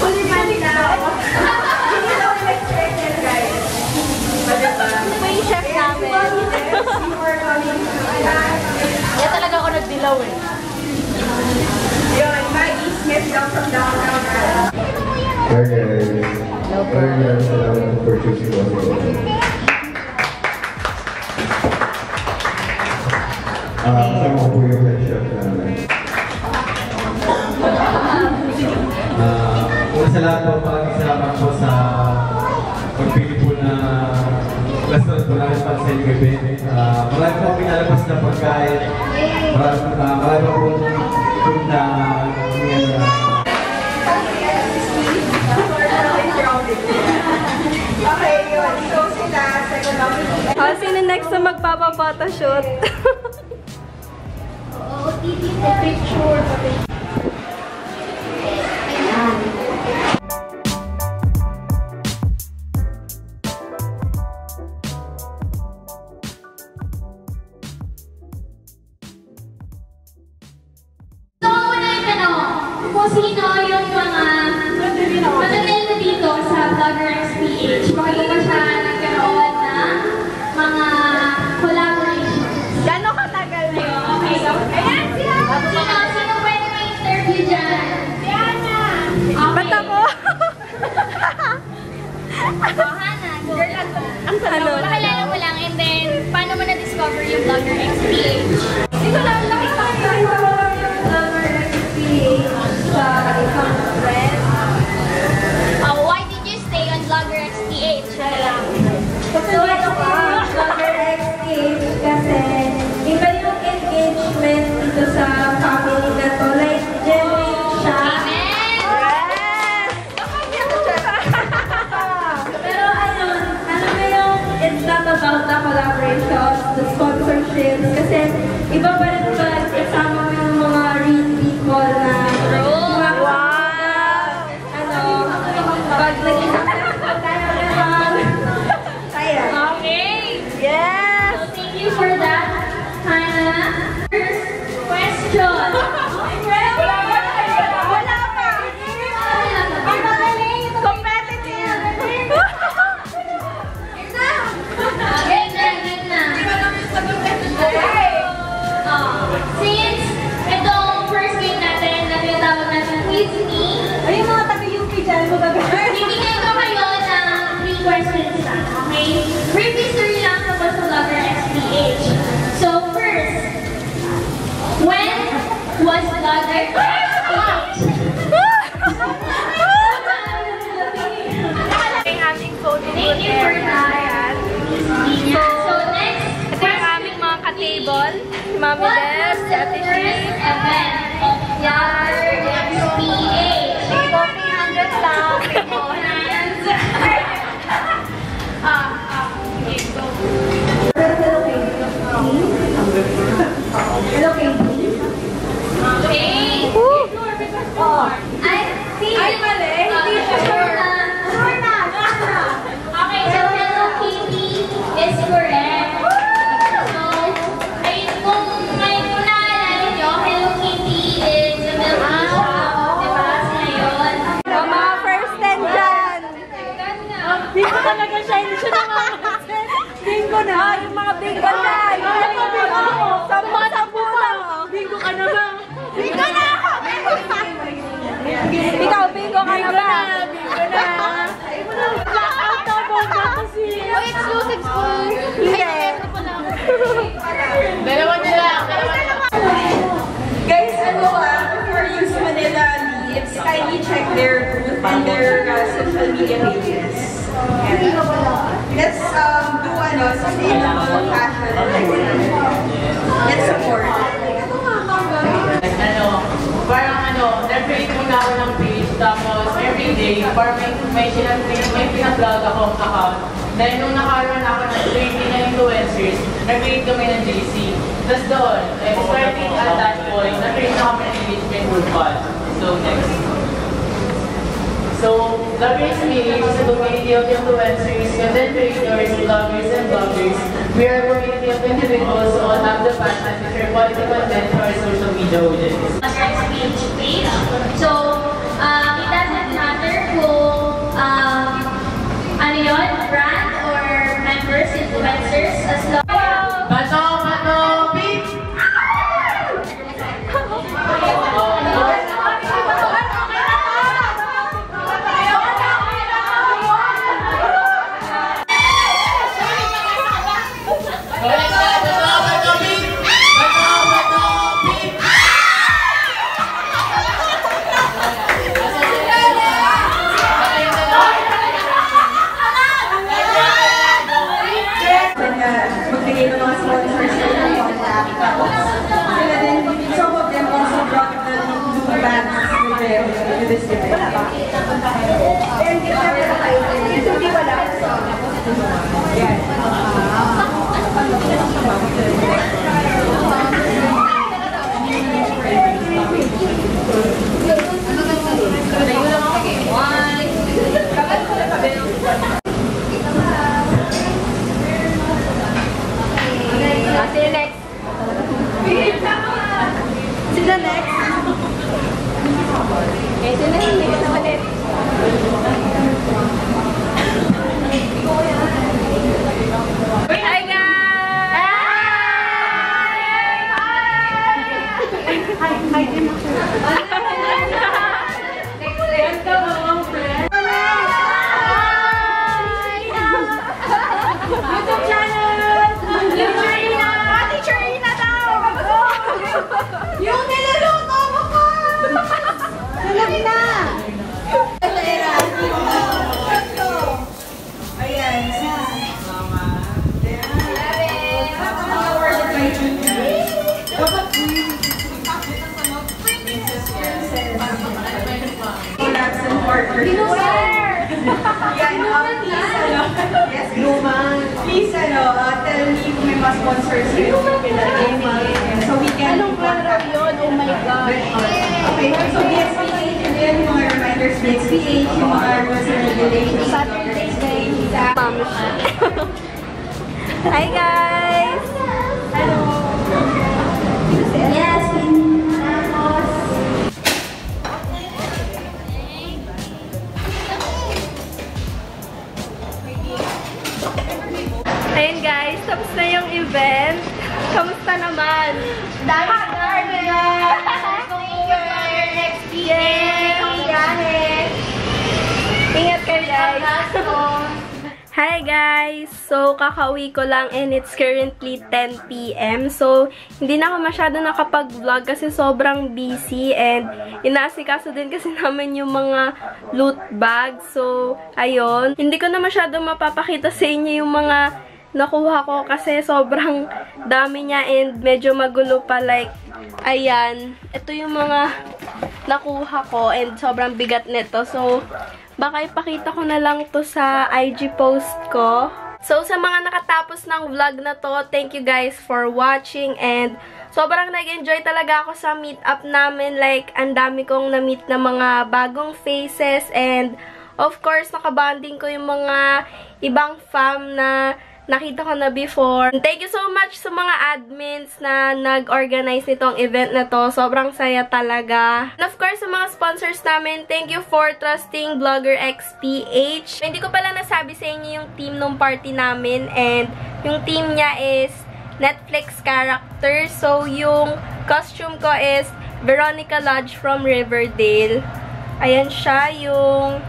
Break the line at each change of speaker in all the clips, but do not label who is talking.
Fully money daw. Hindi daw expected, guys.
Ito yung chef namin. Kaya talaga ako nagdilaw eh.
Yun, my Smith down from downtown.
Hi guys. Salamat for choosing us. Kasama ko po yung head chef namin. Una sa lahat po, pag-isama po sa pagpili po na restaurant po namin para sa yung event. Marami po pinalabas na pagkain. Marami po food na
Okay, yun. So sila, second round.
Sino next na magpapapotoshoot?
Oo, titi po picture. Ayan. So, muna yung tanong, kung sino yung mga matagal na dito sa Bloggerxph, bago pa siya nagkaroon ng mga collaborations.
Gano'ng katagal na yun?
Okay, so, ayan si Hannah! Sino pwede may interview dyan? Si Hannah!
Ba't ako?
Hannah,
Ano?
pakilala mo lang and then, paano mo na-discover yung Bloggerxph?
Ito lang nakita ko yung Bloggerxph sa isang friend.
Why did you stay on Bloggerxph?
Kasi ano ka, Bloggerxph kasi iba yung engagement dito sa family na to. Like, genuine siya. Pero ayun, ano ba yung it's not about the collaborations, the sponsorships, kasi iba pa rin ba kasama mo yung mga real people na pag naging tayo naman. Tayo.
Okay!
Yes!
So, thank you for that, Hannah. First question.
Wala pa!
Ang magaling!
Competitive!
Ganda. Since itong first game natin na tinatawag natin Quiz Me,
Ay, yung mga taga-UP dyan,
bibigyan ko kayo ng 3 questions lang, okay? Brief history lang tungkol sa Bloggerxph. So first, when was Bloggerxph?
Ang ating photo
Thank you for that. So next,
ito yung aming mga ka-table. Si Mami Des, si Ate Shee,
event of Bloggerxph.
300 lang.
Hands. Okay, go.
Hello, Katie.
Okay.
Ay, mali. Hindi siya
Sure na. Okay, so Hello Kitty is correct. So, kung naalala nyo, Hello Kitty is a milk tea shop. Diba? Sila yun.
Mga first 10 dyan. Bingo talaga siya, hindi siya nakakasin. Bingo na. Yung mga bingo na. Yung mga bingo ako. Sampu lang. Bingo ka na ba? Bingo na ako! Ikaw, bingo ka na ba? Bingo na. Blackout na bonga kasi. Oh, exclusive school. Yes.
Dalawa nila.
Guys, before you use Manila Leaves, kindly check their booth and their social media pages. Let's do sustainable fashion. Let's support.
Nag-create muna ako ng page, tapos everyday, parang may pinablog akong account. Then nung nakaroon ako ng 20 na influencers, nag-create kami ng JC. Tapos doon, starting at that point, nag-create na kami ng engagement group call. So next. So, Bloggerxph is a community of influencers, content creators, bloggers, and bloggers. We are a community of individuals who all have the passion to share quality content for our social media audience.
Bloggerxph page. So, it doesn't matter
sponsors. Yan, please, yes, please, tell me kung may mga sponsors kayo. So we can contact
yun? Oh my God.
Okay, so BXPH, and then yung mga reminders, BXPH, yung mga rules and regulations.
Saturday day. Hi guys!
Hello!
Yes! Ayun guys, tapos na yung event. Kamusta naman?
Dami na!
Ingat kayo guys! Hi guys! So, kakauwi ko lang and it's currently 10 PM. So, hindi na ako masyado nakapag-vlog kasi sobrang busy and inaasikaso din kasi namin yung mga loot bags. So, ayun. Hindi ko na masyado mapapakita sa inyo yung mga nakuha ko kasi sobrang dami niya and medyo magulo pa. Like, ayan. Ito yung mga nakuha ko and sobrang bigat nito. So, baka ipakita ko na lang to sa IG post ko. So, sa mga nakatapos ng vlog na to, thank you guys for watching and sobrang nag-enjoy talaga ako sa meetup namin. Like, ang dami kong na-meet na mga bagong faces and of course, nakabanding ko yung mga ibang fam na nakita ko na before. Thank you so much sa mga admins na nag-organize nitong event na to. Sobrang saya talaga. And of course, sa mga sponsors namin, thank you for trusting Bloggerxph. Hindi ko pala nasabi sa inyo yung team ng party namin and yung team niya is Netflix character. So, yung costume ko is Veronica Lodge from Riverdale. Ayan siya, yung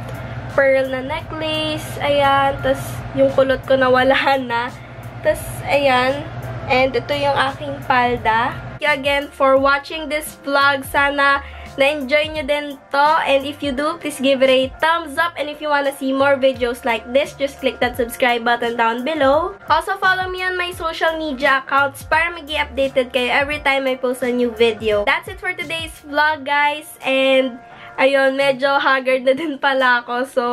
pearl na necklace. Ayan, tas yung kulot ko nawala na. Tas, ayan. And ito yung aking palda. Thank you again for watching this vlog. Sana na-enjoy nyo din to. And if you do, please give it a thumbs up. And if you wanna see more videos like this, just click that subscribe button down below. Also, follow me on my social media accounts para mag-i-updated kayo every time I post a new video. That's it for today's vlog, guys. And ayun, medyo haggard na din pala ako. So,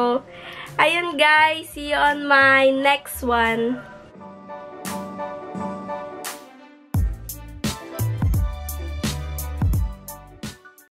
ayun guys, see you on my next one.